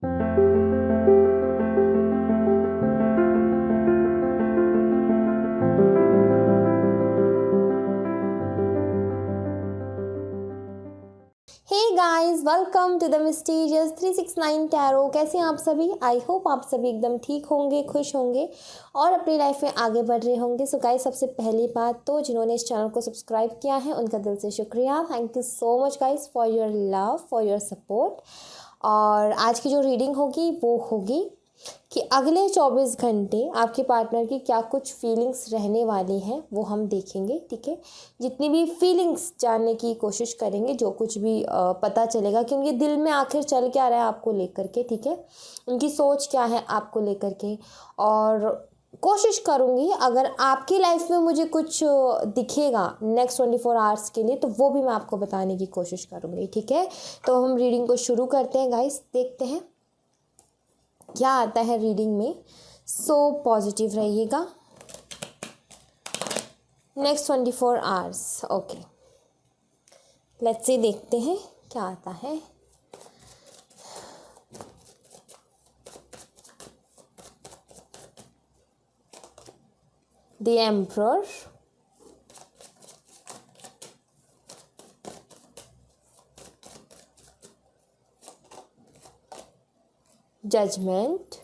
Hey guys, welcome to the mysterious 369 tarot. कैसे हैं आप सभी? आई होप आप सभी एकदम ठीक होंगे, खुश होंगे और अपनी लाइफ में आगे बढ़ रहे होंगे। सो गाइस, सबसे पहली बात तो जिन्होंने इस चैनल को सब्सक्राइब किया है उनका दिल से शुक्रिया। Thank you so much guys for your love, for your support. और आज की जो रीडिंग होगी वो होगी कि अगले 24 घंटे आपके पार्टनर की क्या कुछ फीलिंग्स रहने वाली हैं वो हम देखेंगे। ठीक है, जितनी भी फीलिंग्स जानने की कोशिश करेंगे, जो कुछ भी पता चलेगा कि उनके दिल में आखिर चल क्या रहा है आपको लेकर के। ठीक है, उनकी सोच क्या है आपको लेकर के। और कोशिश करूँगी अगर आपकी लाइफ में मुझे कुछ दिखेगा नेक्स्ट 24 आवर्स के लिए तो वो भी मैं आपको बताने की कोशिश करूँगी। ठीक है, तो हम रीडिंग को शुरू करते हैं गाइस। देखते हैं क्या आता है रीडिंग में। सो पॉजिटिव रहिएगा next 24 hours. Okay, let's say देखते हैं क्या आता है। The emperor, judgement,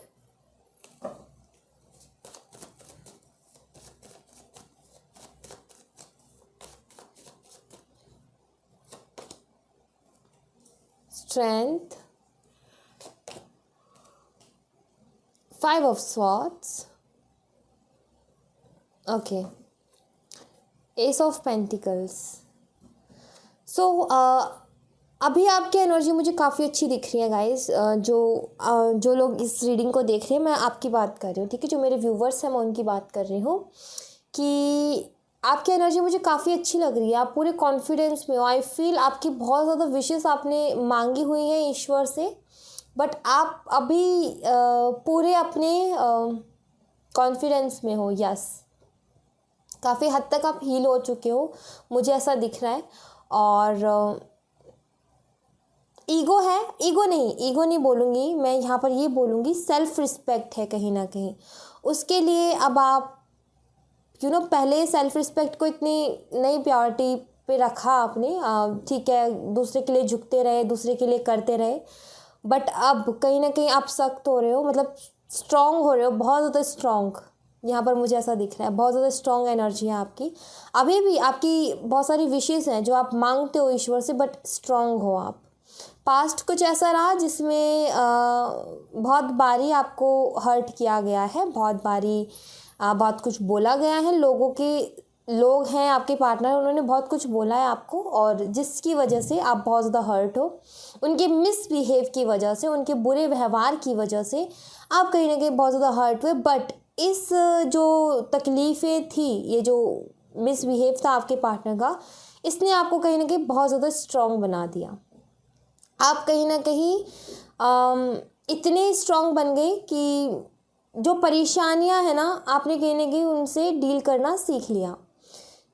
strength, 5 of swords, okay, ace of pentacles. So अभी आपकी एनर्जी मुझे काफ़ी अच्छी दिख रही है गाइस। जो लोग इस रीडिंग को देख रहे हैं, मैं आपकी बात कर रही हूँ। ठीक है, जो मेरे व्यूवर्स हैं मैं उनकी बात कर रही हूँ कि आपकी एनर्जी मुझे काफ़ी अच्छी लग रही है। आप पूरे कॉन्फिडेंस में हो। आई फील आपकी बहुत ज़्यादा विशेस आपने मांगी हुई हैं ईश्वर से, बट आप अभी पूरे अपने कॉन्फिडेंस में हो। यस, काफ़ी हद तक आप हील हो चुके हो, मुझे ऐसा दिख रहा है। और ईगो है, ईगो नहीं बोलूँगी मैं यहाँ पर, ये बोलूँगी सेल्फ रिस्पेक्ट है कहीं ना कहीं। उसके लिए अब आप पहले सेल्फ रिस्पेक्ट को इतनी नई प्रायोरिटी पे रखा आपने। ठीक है, दूसरे के लिए झुकते रहे, दूसरे के लिए करते रहे, बट अब कहीं ना कहीं आप सख्त हो रहे हो, मतलब स्ट्रॉन्ग हो रहे हो, बहुत ज़्यादा स्ट्रॉन्ग। यहाँ पर मुझे ऐसा दिख रहा है, बहुत ज़्यादा स्ट्रॉन्ग एनर्जी है आपकी। अभी भी आपकी बहुत सारी विशेस हैं जो आप मांगते हो ईश्वर से, बट स्ट्रॉन्ग हो आप। पास्ट कुछ ऐसा रहा जिसमें बहुत बारी आपको हर्ट किया गया है, बहुत बारी बहुत कुछ बोला गया है। लोग हैं आपके पार्टनर, उन्होंने बहुत कुछ बोला है आपको, और जिसकी वजह से आप बहुत ज़्यादा हर्ट हो। उनके मिसबिहेव की वजह से, उनके बुरे व्यवहार की वजह से आप कहीं ना कहीं बहुत ज़्यादा हर्ट हुए। बट इस जो तकलीफ़ें थी, ये जो मिसबिहेव था आपके पार्टनर का, इसने आपको कहीं ना कहीं बहुत ज़्यादा स्ट्रॉन्ग बना दिया। आप कहीं ना कहीं इतने स्ट्रॉन्ग बन गए कि जो परेशानियां हैं ना, आपने कहीं ना कहीं उनसे डील करना सीख लिया।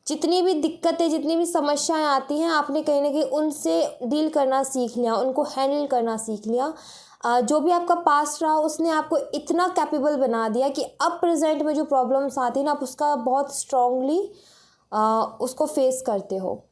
जितनी भी दिक्कतें, जितनी भी समस्याएं आती हैं, आपने कहीं ना कहीं उनसे डील करना सीख लिया, उनको हैंडल करना सीख लिया। जो भी आपका पास्ट रहा उसने आपको इतना कैपेबल बना दिया कि अब प्रेजेंट में जो प्रॉब्लम्स आती हैं ना, आप उसका बहुत स्ट्रांगली उसको फेस करते हो।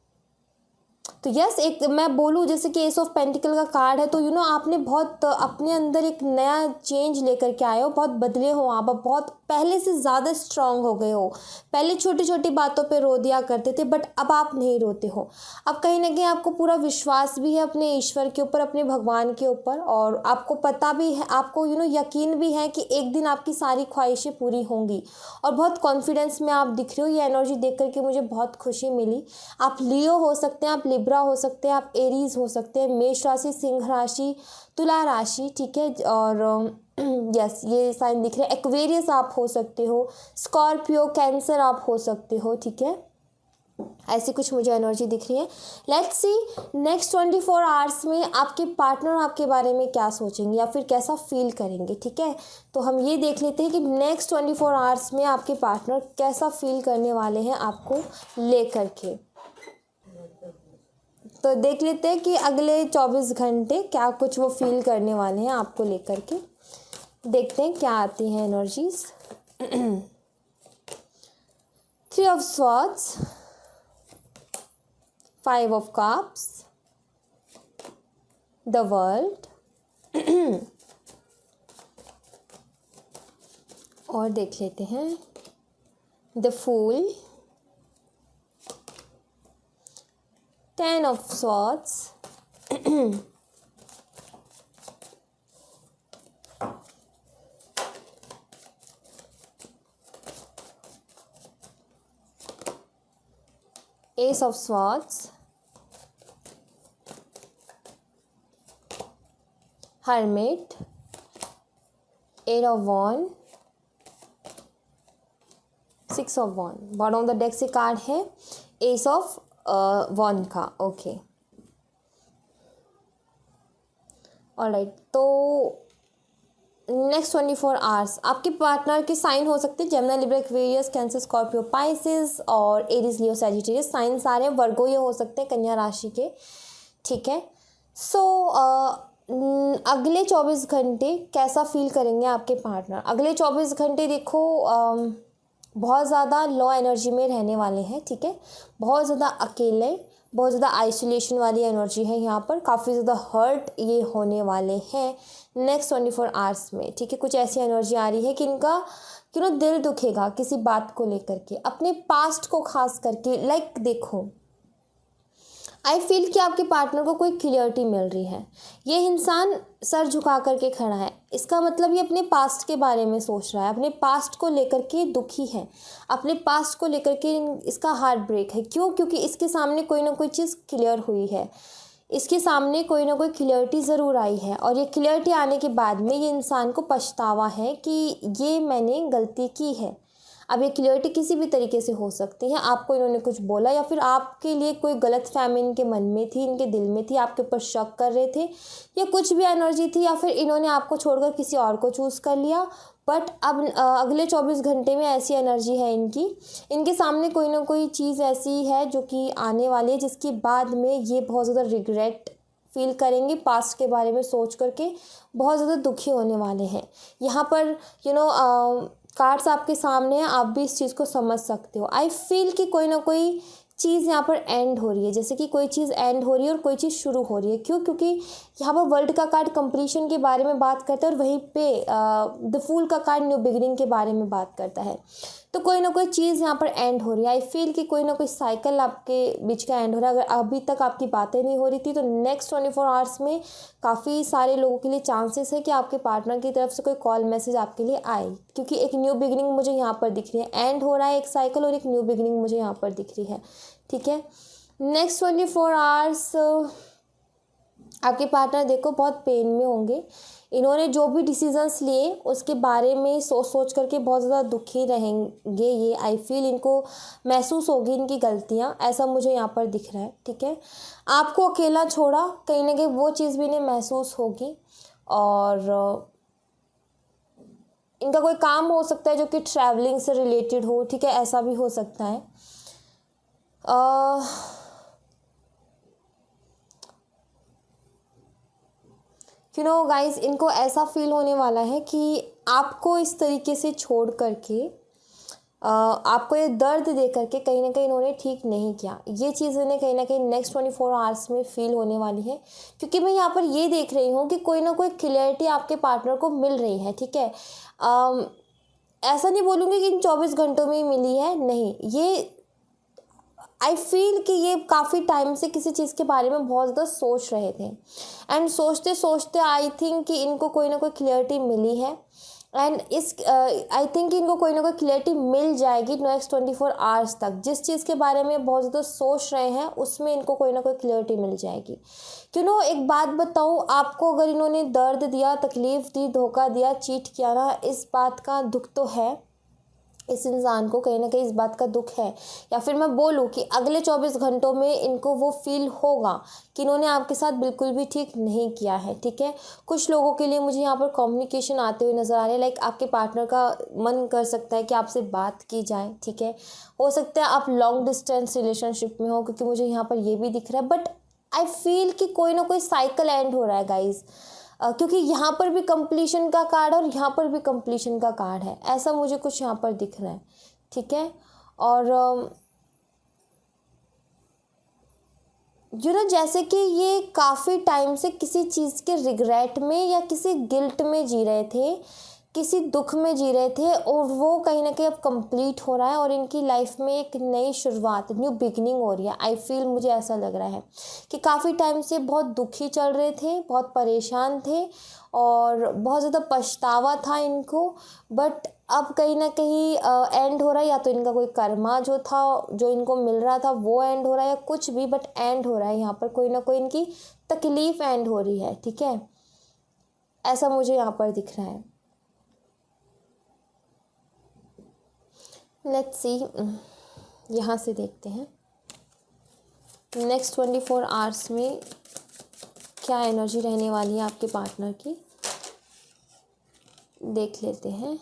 तो यस, एक मैं बोलूँ जैसे कि एस ऑफ पेंटिकल का कार्ड है, तो आपने बहुत अपने अंदर एक नया चेंज लेकर के आए हो, बहुत बदले हो आप, अब बहुत पहले से ज़्यादा स्ट्रांग हो गए हो। पहले छोटी छोटी बातों पे रो दिया करते थे, बट अब आप नहीं रोते हो। अब कहीं ना कहीं आपको पूरा विश्वास भी है अपने ईश्वर के ऊपर, अपने भगवान के ऊपर, और आपको पता भी है, आपको यकीन भी है कि एक दिन आपकी सारी ख्वाहिशें पूरी होंगी। और बहुत कॉन्फिडेंस में आप दिख रहे हो। ये एनर्जी देख करके मुझे बहुत खुशी मिली। आप लियो हो सकते हैं, आप लिब्रा हो सकते हैं, आप एरीज हो सकते हैं, मेष राशि, सिंह राशि, तुला राशि। ठीक है, और यस ये साइन दिख रहे हैं। एक्वेरियस आप हो सकते हो, स्कॉर्पियो, कैंसर आप हो सकते हो। ठीक है, ऐसी कुछ मुझे एनर्जी दिख रही है। लेट्स सी नेक्स्ट 24 आवर्स में आपके पार्टनर आपके बारे में क्या सोचेंगे या फिर कैसा फील करेंगे। ठीक है, तो हम ये देख लेते हैं कि नेक्स्ट 24 आवर्स में आपके पार्टनर कैसा फील करने वाले हैं आपको लेकर के। तो देख लेते हैं कि अगले 24 घंटे क्या कुछ वो फील करने वाले हैं आपको लेकर के। देखते हैं क्या आती हैं energies. 3 of Swords, 5 of Cups, the World और देख लेते हैं the fool, 10 of Swords, Ace of Swords, Hermit, 8 of Wands, 6 of Wands। Bottom of the deck से कार्ड है एस ऑफ वॉन्ड का। ओके ऑलराइट, तो नेक्स्ट 24 आवर्स आपके पार्टनर के साइन हो सकते हैं Gemini, Libra, Aquarius, cancer, Scorpio, Pisces और एरीज, लियो, सैजिटेरियस। साइन सारे वर्गो ये हो सकते हैं, कन्या राशि के। ठीक है, सो अगले 24 घंटे कैसा फील करेंगे आपके पार्टनर? अगले 24 घंटे देखो बहुत ज़्यादा लो एनर्जी में रहने वाले हैं। ठीक है, बहुत ज़्यादा अकेले, बहुत ज़्यादा आइसोलेशन वाली एनर्जी है यहाँ पर। काफ़ी ज़्यादा हर्ट ये होने वाले हैं नेक्स्ट 24 आवर्स में। ठीक है, कुछ ऐसी एनर्जी आ रही है कि इनका दिल दुखेगा किसी बात को लेकर के, अपने पास्ट को खास करके। लाइक देखो, आई फील कि आपके पार्टनर को कोई क्लियरिटी मिल रही है। ये इंसान सर झुका करके खड़ा है, इसका मतलब ये अपने पास्ट के बारे में सोच रहा है, अपने पास्ट को लेकर के दुखी है, अपने पास्ट को लेकर के इसका हार्ट ब्रेक है। क्यों? क्योंकि इसके सामने कोई ना कोई चीज़ क्लियर हुई है, इसके सामने कोई ना कोई क्लियरिटी ज़रूर आई है। और ये क्लियरिटी आने के बाद में ये इंसान को पछतावा है कि ये मैंने गलती की है। अब ये क्लियरिटी किसी भी तरीके से हो सकती है। आपको इन्होंने कुछ बोला या फिर आपके लिए कोई गलत फहमी इनके मन में थी, इनके दिल में थी, आपके ऊपर शक कर रहे थे, या कुछ भी एनर्जी थी, या फिर इन्होंने आपको छोड़कर किसी और को चूज़ कर लिया। बट अब अगले 24 घंटे में ऐसी एनर्जी है इनकी, इनके सामने कोई ना कोई चीज़ ऐसी है जो कि आने वाली है, जिसके बाद में ये बहुत ज़्यादा रिग्रेट फील करेंगे, पास्ट के बारे में सोच करके बहुत ज़्यादा दुखी होने वाले हैं। यहाँ पर कार्ड्स आपके सामने हैं, आप भी इस चीज़ को समझ सकते हो। आई फील कि कोई ना कोई चीज़ यहाँ पर एंड हो रही है, जैसे कि कोई चीज़ एंड हो रही है और कोई चीज़ शुरू हो रही है। क्यों? क्योंकि यहाँ पर वर्ल्ड का कार्ड कंप्लीशन के बारे में बात करता है और वहीं पे द फूल का कार्ड न्यू बिगिनिंग के बारे में बात करता है। तो कोई ना कोई चीज़ यहाँ पर एंड हो रही है। आई फील कि कोई ना कोई साइकिल आपके बीच का एंड हो रहा है। अगर अभी तक आपकी बातें नहीं हो रही थी तो नेक्स्ट 24 आवर्स में काफ़ी सारे लोगों के लिए चांसेस है कि आपके पार्टनर की तरफ से कोई कॉल मैसेज आपके लिए आए, क्योंकि एक न्यू बिगिनिंग मुझे यहाँ पर दिख रही है। एंड हो रहा है एक साइकिल और एक न्यू बिगिनिंग मुझे यहाँ पर दिख रही है। ठीक है, नेक्स्ट 24 आवर्स आपके पार्टनर देखो बहुत पेन में होंगे। इन्होंने जो भी डिसीजंस लिए उसके बारे में सोच करके बहुत ज़्यादा दुखी रहेंगे ये। आई फील इनको महसूस होगी इनकी गलतियाँ, ऐसा मुझे यहाँ पर दिख रहा है। ठीक है, आपको अकेला छोड़ा, कहीं ना कहीं वो चीज़ भी इन्हें महसूस होगी। और इनका कोई काम हो सकता है जो कि ट्रैवलिंग से रिलेटेड हो। ठीक है, ऐसा भी हो सकता है। गाइस, इनको ऐसा फील होने वाला है कि आपको इस तरीके से छोड़ करके आपको ये दर्द दे करके कहीं ना कहीं इन्होंने ठीक नहीं किया। ये चीज़ इन्हें कहीं ना कहीं नेक्स्ट 24 आवर्स में फील होने वाली है, क्योंकि मैं यहाँ पर ये देख रही हूँ कि कोई ना कोई क्लियरिटी आपके पार्टनर को मिल रही है। ठीक है, ऐसा नहीं बोलूँगी कि इन 24 घंटों में ही मिली है, नहीं। ये आई फील कि ये काफ़ी टाइम से किसी चीज़ के बारे में बहुत ज़्यादा सोच रहे थे, एंड सोचते सोचते आई थिंक कि इनको कोई ना कोई क्लियरिटी मिली है। एंड इस आई थिंक कि इनको कोई ना कोई क्लियरिटी मिल जाएगी नेक्स्ट 24 आवर्स तक। जिस चीज़ के बारे में बहुत ज़्यादा सोच रहे हैं उसमें इनको कोई ना कोई क्लियरिटी मिल जाएगी। एक बात बताऊँ आपको, अगर इन्होंने दर्द दिया, तकलीफ़ दी, धोखा दिया, चीट किया ना, इस बात का दुख तो है इस इंसान को, कहीं ना कहीं इस बात का दुख है। या फिर मैं बोलूँ कि अगले 24 घंटों में इनको वो फील होगा कि इन्होंने आपके साथ बिल्कुल भी ठीक नहीं किया है। ठीक है, कुछ लोगों के लिए मुझे यहाँ पर कम्युनिकेशन आते हुए नज़र आ रहे हैं। लाइक आपके पार्टनर का मन कर सकता है कि आपसे बात की जाए। ठीक है, हो सकता है आप लॉन्ग डिस्टेंस रिलेशनशिप में हो, क्योंकि मुझे यहाँ पर ये भी दिख रहा है। बट आई फील कि कोई ना कोई साइकिल एंड हो रहा है गाइज, क्योंकि यहाँ पर भी कंप्लीशन का कार्ड और यहाँ पर भी कंप्लीशन का कार्ड है, ऐसा मुझे कुछ यहाँ पर दिख रहा है, ठीक है। और जैसे कि ये काफ़ी टाइम से किसी चीज़ के रिग्रेट में या किसी गिल्ट में जी रहे थे, किसी दुख में जी रहे थे, और वो कहीं ना कहीं अब कंप्लीट हो रहा है और इनकी लाइफ में एक नई शुरुआत, न्यू बिगनिंग हो रही है। आई फील, मुझे ऐसा लग रहा है कि काफ़ी टाइम से बहुत दुखी चल रहे थे, बहुत परेशान थे और बहुत ज़्यादा पछतावा था इनको, बट अब कहीं ना कहीं एंड हो रहा है, या तो इनका कोई कर्मा जो था, जो इनको मिल रहा था वो एंड हो रहा है, या कुछ भी, बट एंड हो रहा है। यहाँ पर कोई ना कोई इनकी तकलीफ़ एंड हो रही है, ठीक है, ऐसा मुझे यहाँ पर दिख रहा है। लेट्स सी, यहाँ से देखते हैं नेक्स्ट 24 आवर्स में क्या एनर्जी रहने वाली है आपके पार्टनर की, देख लेते हैं।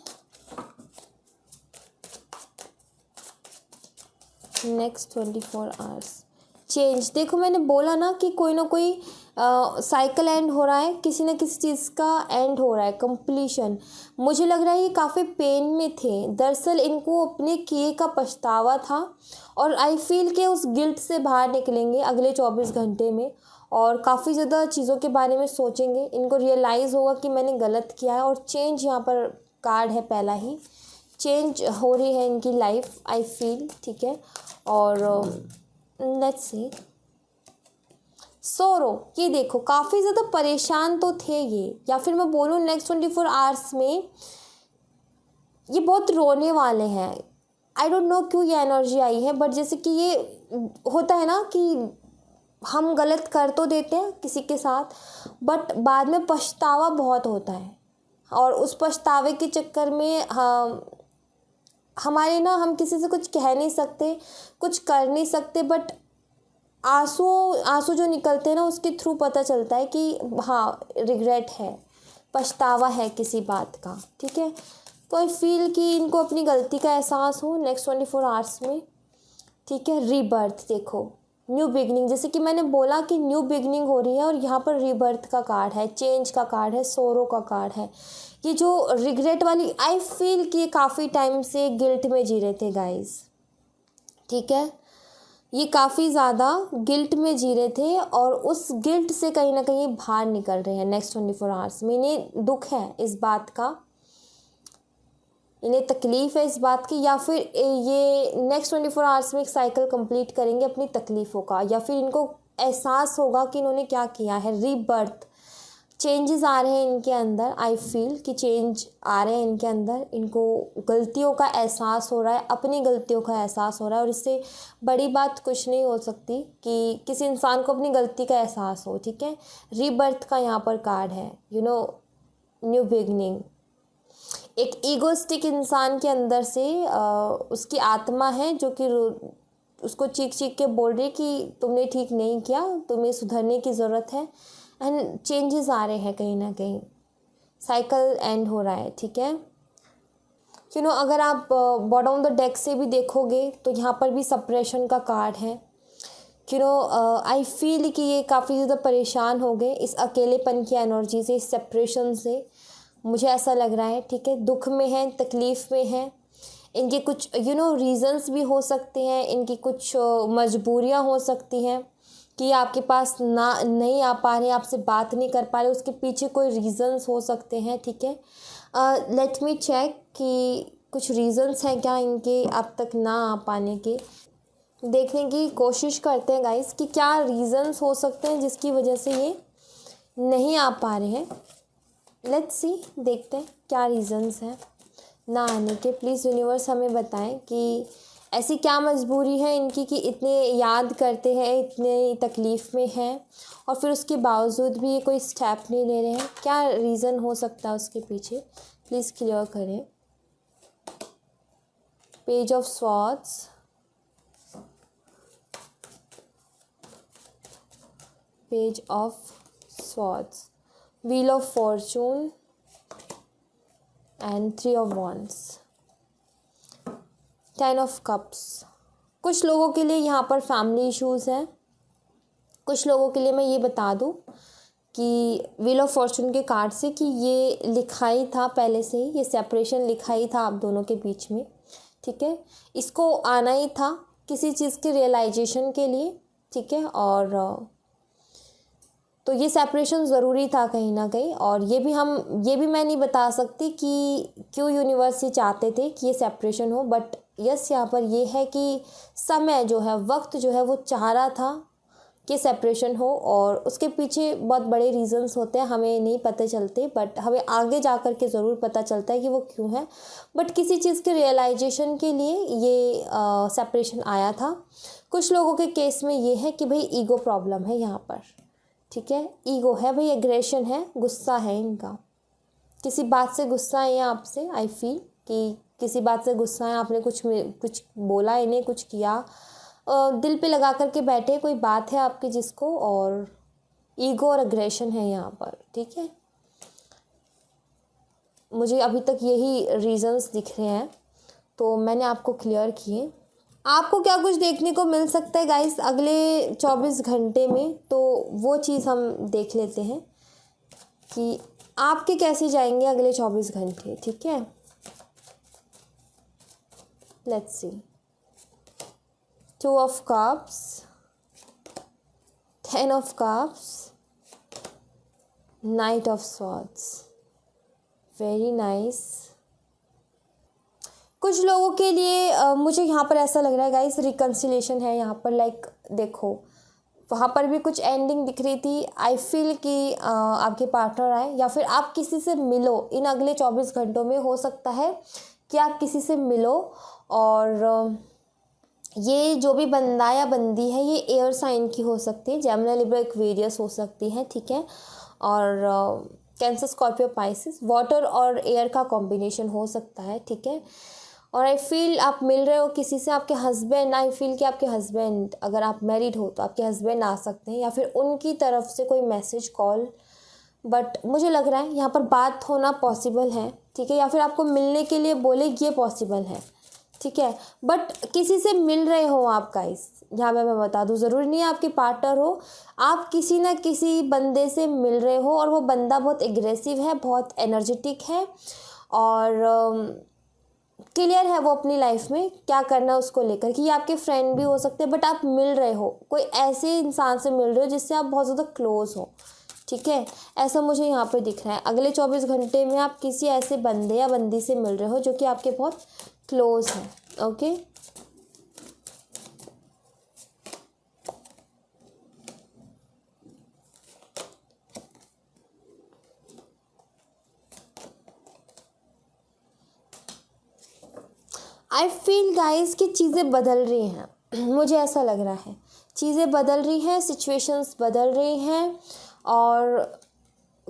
नेक्स्ट 24 आवर्स चेंज, देखो मैंने बोला ना कि कोई ना कोई साइकिल एंड हो रहा है, किसी न किसी चीज़ का एंड हो रहा है, कंप्लीशन। मुझे लग रहा है ये काफ़ी पेन में थे, दरअसल इनको अपने किए का पछतावा था, और आई फील के उस गिल्ट से बाहर निकलेंगे अगले 24 घंटे में, और काफ़ी ज़्यादा चीज़ों के बारे में सोचेंगे, इनको रियलाइज़ होगा कि मैंने गलत किया है, और चेंज यहाँ पर कार्ड है, पहला ही चेंज हो रही है इनकी लाइफ, आई फील, ठीक है। और लेट्स सी सोरो, ये देखो काफ़ी ज़्यादा परेशान तो थे ये, या फिर मैं बोलूँ नेक्स्ट 24 आवर्स में ये बहुत रोने वाले हैं। आई डोंट नो क्यों ये एनर्जी आई है, बट जैसे कि ये होता है ना कि हम गलत कर तो देते हैं किसी के साथ, बट बाद में पछतावा बहुत होता है, और उस पछतावे के चक्कर में हमारे ना, हम किसी से कुछ कह नहीं सकते, कुछ कर नहीं सकते, बट आंसू जो निकलते हैं ना, उसके थ्रू पता चलता है कि हाँ रिग्रेट है, पछतावा है किसी बात का, ठीक है। तो आई फील कि इनको अपनी गलती का एहसास हो नेक्स्ट 24 आवर्स में, ठीक है। रीबर्थ, देखो न्यू बिगनिंग, जैसे कि मैंने बोला कि न्यू बिगनिंग हो रही है, और यहाँ पर रीबर्थ का कार्ड है, चेंज का कार्ड है, सोरो का कार्ड है। ये जो रिग्रेट वाली, आई फील कि ये काफ़ी टाइम से गिल्ट में जी रहे थे गाइस, ठीक है, ये काफ़ी ज़्यादा गिल्ट में जी रहे थे, और उस गिल्ट से कहीं ना कहीं बाहर निकल रहे हैं नेक्स्ट 24 आवर्स में। इन्हें दुख है इस बात का, इन्हें तकलीफ़ है इस बात की, या फिर ये नेक्स्ट 24 आवर्स में एक साइकिल कंप्लीट करेंगे अपनी तकलीफ़ों का, या फिर इनको एहसास होगा कि इन्होंने क्या किया है, रीबर्थ, चेंजेस आ रहे हैं इनके अंदर। आई फील कि चेंज आ रहे हैं इनके अंदर, इनको गलतियों का एहसास हो रहा है, अपनी गलतियों का एहसास हो रहा है, और इससे बड़ी बात कुछ नहीं हो सकती कि किसी इंसान को अपनी गलती का एहसास हो, ठीक है। रीबर्थ का यहाँ पर कार्ड है, न्यू बिगनिंग। एक ईगोस्टिक इंसान के अंदर से उसकी आत्मा है जो कि उसको चीख चीख के बोल रही है कि तुमने ठीक नहीं किया, तुम्हें सुधरने की ज़रूरत है, एंड चेंजेस आ रहे हैं, कहीं ना कहीं साइकिल एंड हो रहा है, ठीक है। अगर आप बॉटम द डेक से भी देखोगे तो यहाँ पर भी सप्रेशन का कार्ड है। आई फील कि ये काफ़ी ज़्यादा परेशान हो गए इस अकेलेपन की एनर्जी से, इस सेपरेशन से, मुझे ऐसा लग रहा है, ठीक है। दुख में है, तकलीफ़ में है, इनके कुछ रीज़न्स भी हो सकते हैं, इनकी कुछ मजबूरियां हो सकती हैं कि आपके पास ना नहीं आ पा रहे, आपसे बात नहीं कर पा रहे, उसके पीछे कोई रीज़न्स हो सकते हैं, ठीक है। लेट मी चेक कि कुछ रीज़न्स हैं क्या इनके अब तक ना आ पाने के, देखने की कोशिश करते हैं गाइस कि क्या रीज़न्स हो सकते हैं जिसकी वजह से ये नहीं आ पा रहे हैं। लेट्स सी, देखते हैं क्या रीज़न्स हैं ना आने के। प्लीज़ यूनिवर्स हमें बताएं कि ऐसी क्या मजबूरी है इनकी कि इतने याद करते हैं, इतने तकलीफ़ में हैं, और फिर उसके बावजूद भी ये कोई स्टेप नहीं ले रहे हैं। क्या रीज़न हो सकता है उसके पीछे, प्लीज़ क्लियर करें। Page of swords, page of swords, wheel of Fortune and 3 of wands, 10 of cups. कुछ लोगों के लिए यहाँ पर फैमिली इश्यूज़ हैं, कुछ लोगों के लिए मैं ये बता दूँ कि व्हील ऑफ फॉर्चून के कार्ड से कि ये लिखा ही था पहले से ही, ये सेपरेशन लिखा ही था आप दोनों के बीच में, ठीक है। इसको आना ही था किसी चीज़ के रियलाइजेशन के लिए, ठीक है। और तो ये सेपरेशन ज़रूरी था कहीं ना कहीं। और ये भी मैं नहीं बता सकती कि क्यों यूनिवर्स ये चाहते थे कि ये सेपरेशन हो, बट यस यहाँ पर ये है कि समय जो है, वक्त जो है, वो चाह रहा था कि सेपरेशन हो। और उसके पीछे बहुत बड़े रीजंस होते हैं, हमें नहीं पता चलते, बट हमें आगे जा कर के ज़रूर पता चलता है कि वो क्यों है। बट किसी चीज़ के रियलाइजेशन के लिए ये सेपरेशन आया था। कुछ लोगों के केस में ये है कि भाई ईगो प्रॉब्लम है यहाँ पर, ठीक है। ईगो है भाई, एग्रेशन है, गुस्सा है इनका, किसी बात से गुस्सा है आपसे। आई फील कि किसी बात से गुस्सा है, आपने कुछ बोला इन्हें, कुछ किया, दिल पे लगा करके बैठे, कोई बात है आपकी जिसको, और ईगो और एग्रेशन है यहाँ पर, ठीक है। मुझे अभी तक यही रीजंस दिख रहे हैं, तो मैंने आपको क्लियर किए। आपको क्या कुछ देखने को मिल सकता है गाइस अगले 24 घंटे में, तो वो चीज़ हम देख लेते हैं कि आपके कैसे जाएंगे अगले 24 घंटे, ठीक है। Let's see, 2 of cups, 10 of cups, Knight of swords, very nice. कुछ लोगों के लिए मुझे यहाँ पर ऐसा लग रहा है गाइस रिकन्सिलेशन है यहाँ पर। लाइक देखो, वहाँ पर भी कुछ एंडिंग दिख रही थी। आई फील कि आपके पार्टनर आए या फिर आप किसी से मिलो इन अगले 24 घंटों में। हो सकता है कि आप किसी से मिलो, और ये जो भी बंदा या बंदी है ये एयर साइन की हो सकती है, जेमिनी, लिब्रा, एक्वेरियस हो सकती है, ठीक है। और कैंसर, स्कॉर्पियो, पाइसिस, वाटर और एयर का कॉम्बिनेशन हो सकता है, ठीक है। और आई फील आप मिल रहे हो किसी से, आपके हस्बैंड, आई फील कि आपके हस्बैंड, अगर आप मैरिड हो तो आपके हस्बैंड आ सकते हैं, या फिर उनकी तरफ से कोई मैसेज, कॉल। बट मुझे लग रहा है यहाँ पर बात होना पॉसिबल है, ठीक है, या फिर आपको मिलने के लिए बोले, ये पॉसिबल है, ठीक है। बट किसी से मिल रहे हो आप गाइस, यहाँ पे मैं बता दूँ, ज़रूरी नहीं है आपके पार्टनर हो, आप किसी न किसी बंदे से मिल रहे हो, और वो बंदा बहुत एग्रेसिव है, बहुत एनर्जेटिक है, और क्लियर है वो अपनी लाइफ में क्या करना है उसको लेकर, कि ये आपके फ्रेंड भी हो सकते हैं, बट आप मिल रहे हो, कोई ऐसे इंसान से मिल रहे हो जिससे आप बहुत ज़्यादा क्लोज हो, ठीक है। ऐसा मुझे यहाँ पे दिख रहा है। अगले 24 घंटे में आप किसी ऐसे बंदे या बंदी से मिल रहे हो जो कि आपके बहुत क्लोज है, ओके। आई फील गाइस कि चीज़ें बदल रही हैं मुझे ऐसा लग रहा है, चीज़ें बदल रही हैं, सिचुएशंस बदल रही हैं, और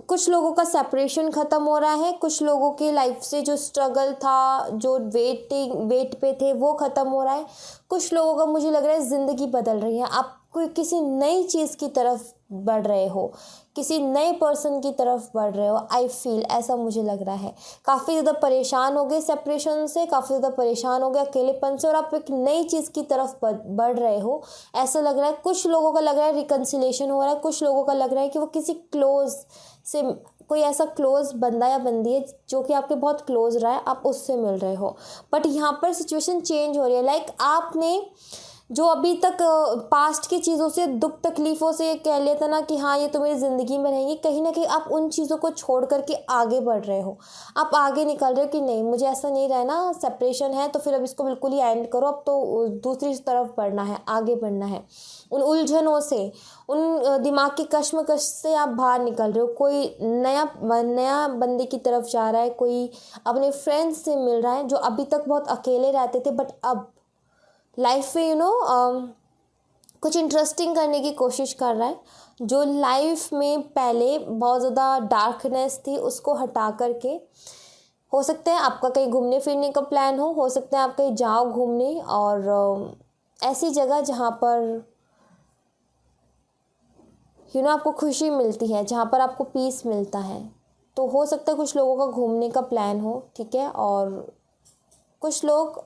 कुछ लोगों का सेपरेशन ख़त्म हो रहा है, कुछ लोगों के लाइफ से जो स्ट्रगल था, जो वेट पे थे, वो ख़त्म हो रहा है। कुछ लोगों का मुझे लग रहा है ज़िंदगी बदल रही है, आप कोई किसी नई चीज़ की तरफ बढ़ रहे हो, किसी नए पर्सन की तरफ बढ़ रहे हो। आई फील ऐसा मुझे लग रहा है। काफ़ी ज़्यादा परेशान हो गए सेपरेशन से, काफ़ी ज़्यादा परेशान हो गए अकेलेपन से, और आप एक नई चीज़ की तरफ बढ़ रहे हो, ऐसा लग रहा है। कुछ लोगों का लग रहा है रिकन्सिलेशन हो रहा है, कुछ लोगों का लग रहा है कि वो किसी क्लोज से, कोई ऐसा क्लोज बंदा या बंदी है जो कि आपके बहुत क्लोज रहा है, आप उससे मिल रहे हो। बट यहाँ पर सिचुएशन चेंज हो रही है। लाइक आपने जो अभी तक पास्ट की चीज़ों से, दुख तकलीफ़ों से कह लिया था ना कि हाँ ये तो मेरी ज़िंदगी में रहेंगी, कहीं ना कहीं आप उन चीज़ों को छोड़ करके आगे बढ़ रहे हो, आप आगे निकल रहे हो कि नहीं मुझे ऐसा नहीं रहना, सेपरेशन है तो फिर अब इसको बिल्कुल ही एंड करो, अब तो दूसरी तरफ बढ़ना है, आगे बढ़ना है। उन उलझनों से, उन दिमाग की कश्मकश से आप बाहर निकल रहे हो। कोई नया बंदे की तरफ जा रहा है, कोई अपने फ्रेंड्स से मिल रहा है जो अभी तक बहुत अकेले रहते थे, बट अब लाइफ में कुछ इंटरेस्टिंग करने की कोशिश कर रहा है। जो लाइफ में पहले बहुत ज़्यादा डार्कनेस थी उसको हटा करके, हो सकता है आपका कहीं घूमने फिरने का प्लान हो सकता है आप कहीं जाओ घूमने, और ऐसी जगह जहाँ पर आपको खुशी मिलती है, जहाँ पर आपको पीस मिलता है। तो हो सकता है कुछ लोगों का घूमने का प्लान हो, ठीक है। और कुछ लोग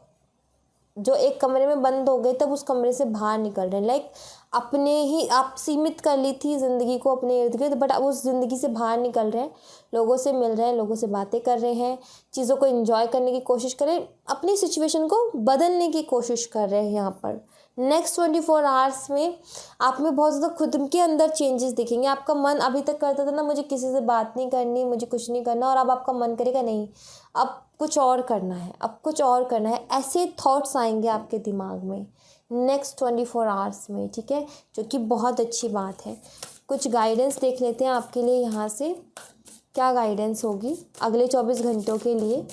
जो एक कमरे में बंद हो गए तब उस कमरे से बाहर निकल रहे हैं। लाइक अपने ही आप सीमित कर ली थी ज़िंदगी को अपने इर्द गिर्द, बट अब उस ज़िंदगी से बाहर निकल रहे हैं, लोगों से मिल रहे हैं, लोगों से बातें कर रहे हैं, चीज़ों को एंजॉय करने की कोशिश करें, अपनी सिचुएशन को बदलने की कोशिश कर रहे हैं। यहाँ पर नेक्स्ट 24 आवर्स में आप में बहुत ज़्यादा खुद के अंदर चेंजेस दिखेंगे। आपका मन अभी तक करता था ना मुझे किसी से बात नहीं करनी, मुझे कुछ नहीं करना, और अब आपका मन करेगा नहीं अब कुछ और करना है, अब कुछ और करना है। ऐसे थॉट्स आएंगे आपके दिमाग में नेक्स्ट 24 आवर्स में, ठीक है, जो कि बहुत अच्छी बात है। कुछ गाइडेंस देख लेते हैं आपके लिए यहाँ से, क्या गाइडेंस होगी अगले 24 घंटों के लिए।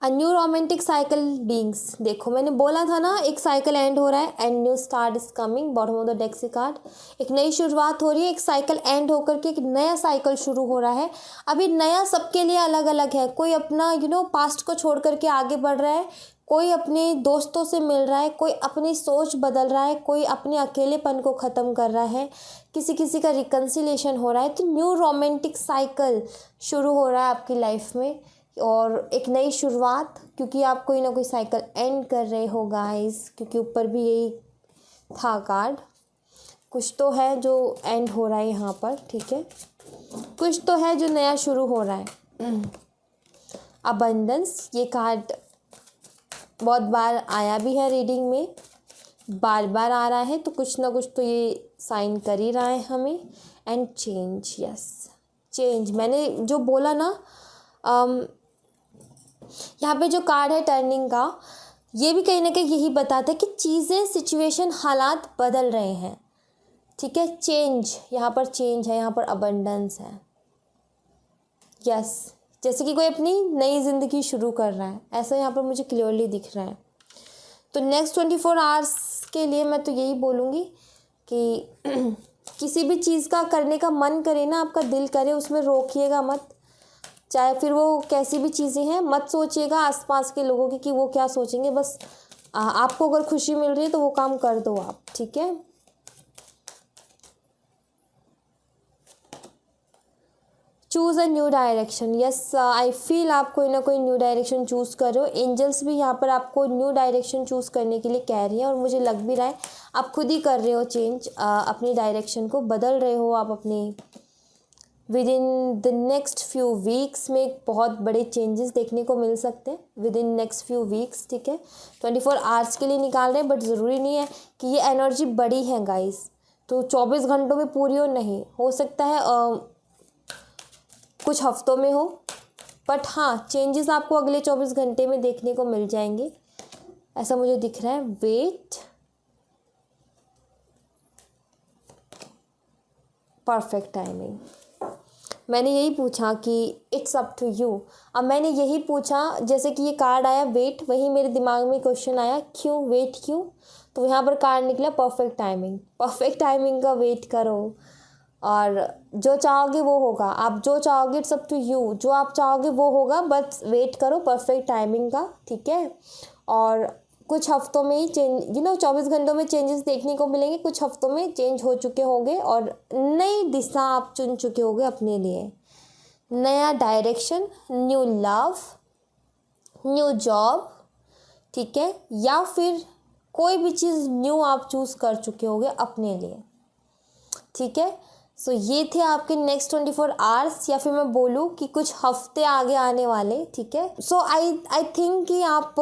A new romantic cycle beings, देखो मैंने बोला था ना एक साइकिल एंड हो रहा है and new start is coming, bottom of the deck से कार्ड, एक नई शुरुआत हो रही है, एक साइकिल एंड होकर के एक नया साइकिल शुरू हो रहा है। अभी नया सबके लिए अलग अलग है, कोई अपना पास्ट को छोड़ करके आगे बढ़ रहा है, कोई अपने दोस्तों से मिल रहा है, कोई अपनी सोच बदल रहा है, कोई अपने अकेलेपन को ख़त्म कर रहा है, किसी किसी का रिकन्सिलेशन हो रहा है। तो न्यू रोमांटिक साइकिल शुरू हो रहा है आपकी लाइफ में और एक नई शुरुआत, क्योंकि आप कोई ना कोई साइकिल एंड कर रहे हो गाइस, क्योंकि ऊपर भी यही था कार्ड। कुछ तो है जो एंड हो रहा है यहाँ पर, ठीक है, कुछ तो है जो नया शुरू हो रहा है। अबंडेंस, ये कार्ड बहुत बार आया भी है रीडिंग में, बार बार आ रहा है, तो कुछ ना कुछ तो ये साइन कर ही रहा है हमें। एंड चेंज, यस चेंज, मैंने जो बोला ना यहाँ पे जो कार्ड है टर्निंग का, ये भी कहीं ना कहीं यही बताता है कि चीज़ें, सिचुएशन, हालात बदल रहे हैं, ठीक है। चेंज, यहाँ पर चेंज है, यहाँ पर अबंडेंस है, यस, जैसे कि कोई अपनी नई ज़िंदगी शुरू कर रहा है, ऐसा यहाँ पर मुझे क्लियरली दिख रहा है। तो नेक्स्ट 24 आवर्स के लिए मैं तो यही बोलूँगी कि किसी भी चीज़ का करने का मन करे ना, आपका दिल करे, उसमें रोकिएगा मत, चाहे फिर वो कैसी भी चीज़ें हैं। मत सोचिएगा आसपास के लोगों की कि वो क्या सोचेंगे, बस आपको अगर खुशी मिल रही है तो वो काम कर दो आप, ठीक है। Choose a new direction, yes I feel आप कोई ना कोई न्यू डायरेक्शन चूज़ कर रहे हो। एंजल्स भी यहाँ पर आपको न्यू डायरेक्शन चूज़ करने के लिए कह रही हैं, और मुझे लग भी रहा है आप खुद ही कर रहे हो चेंज, अपनी डायरेक्शन को बदल रहे हो आप अपनी। With in the next few weeks में बहुत बड़े चेंजेस देखने को मिल सकते हैं, with in next few weeks, ठीक है। 24 आवर्स के लिए निकाल रहे हैं, बट ज़रूरी नहीं है कि ये एनर्जी बड़ी है गाइस, तो 24 घंटों में पूरी हो, नहीं हो सकता है कुछ हफ्तों में हो, बट हाँ चेंजेस आपको अगले 24 घंटे में देखने को मिल जाएंगे, ऐसा मुझे दिख रहा है। वेट, परफेक्ट टाइमिंग, मैंने यही पूछा कि इट्स अप टू यू। अब मैंने यही पूछा, जैसे कि ये कार्ड आया वेट, वही मेरे दिमाग में क्वेश्चन आया क्यों वेट क्यों, तो यहाँ पर कार्ड निकला परफेक्ट टाइमिंग। परफेक्ट टाइमिंग का वेट करो और जो चाहोगे वो होगा, आप जो चाहोगे इट्स अप टू यू, जो आप चाहोगे वो होगा, बस वेट करो परफेक्ट टाइमिंग का, ठीक है। और कुछ हफ्तों में ही चेंज 24 घंटों में चेंजेस देखने को मिलेंगे, कुछ हफ्तों में चेंज हो चुके होंगे और नई दिशा आप चुन चुके होंगे अपने लिए, नया direction, new love, new job, ठीक है, या फिर कोई भी चीज़ न्यू आप चूज़ कर चुके होंगे अपने लिए, ठीक है। सो ये थे आपके नेक्स्ट 24 आवर्स, या फिर मैं बोलूँ कि कुछ हफ्ते आगे आने वाले, ठीक है। सो आई थिंक कि आप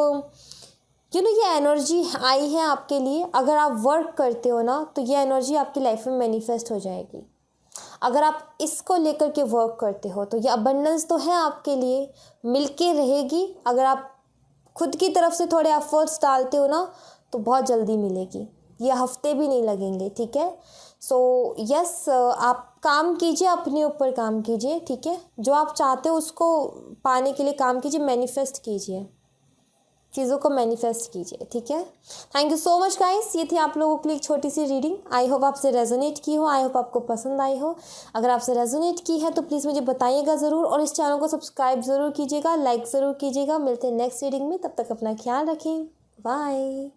ये एनर्जी आई है आपके लिए, अगर आप वर्क करते हो ना तो ये एनर्जी आपकी लाइफ में मैनिफेस्ट हो जाएगी। अगर आप इसको लेकर के वर्क करते हो तो ये अबंडेंस तो है आपके लिए, मिलके रहेगी। अगर आप खुद की तरफ से थोड़े एफर्ट्स डालते हो ना तो बहुत जल्दी मिलेगी, ये हफ्ते भी नहीं लगेंगे, ठीक है। सो यस, आप काम कीजिए, अपने ऊपर काम कीजिए, ठीक है। जो आप चाहते हो उसको पाने के लिए काम कीजिए, मैनिफेस्ट कीजिए, चीज़ों को मैनिफेस्ट कीजिए, ठीक है। Thank you so much guys, ये थी आप लोगों के लिए एक छोटी सी रीडिंग। आई होप आपसे रेजोनेट की हो, आई होप आपको पसंद आई हो। अगर आपसे रेजोनेट की है तो प्लीज़ मुझे बताइएगा ज़रूर, और इस चैनल को सब्सक्राइब ज़रूर कीजिएगा, लाइक ज़रूर कीजिएगा। मिलते हैं नेक्स्ट रीडिंग में, तब तक अपना ख्याल रखें, बाय।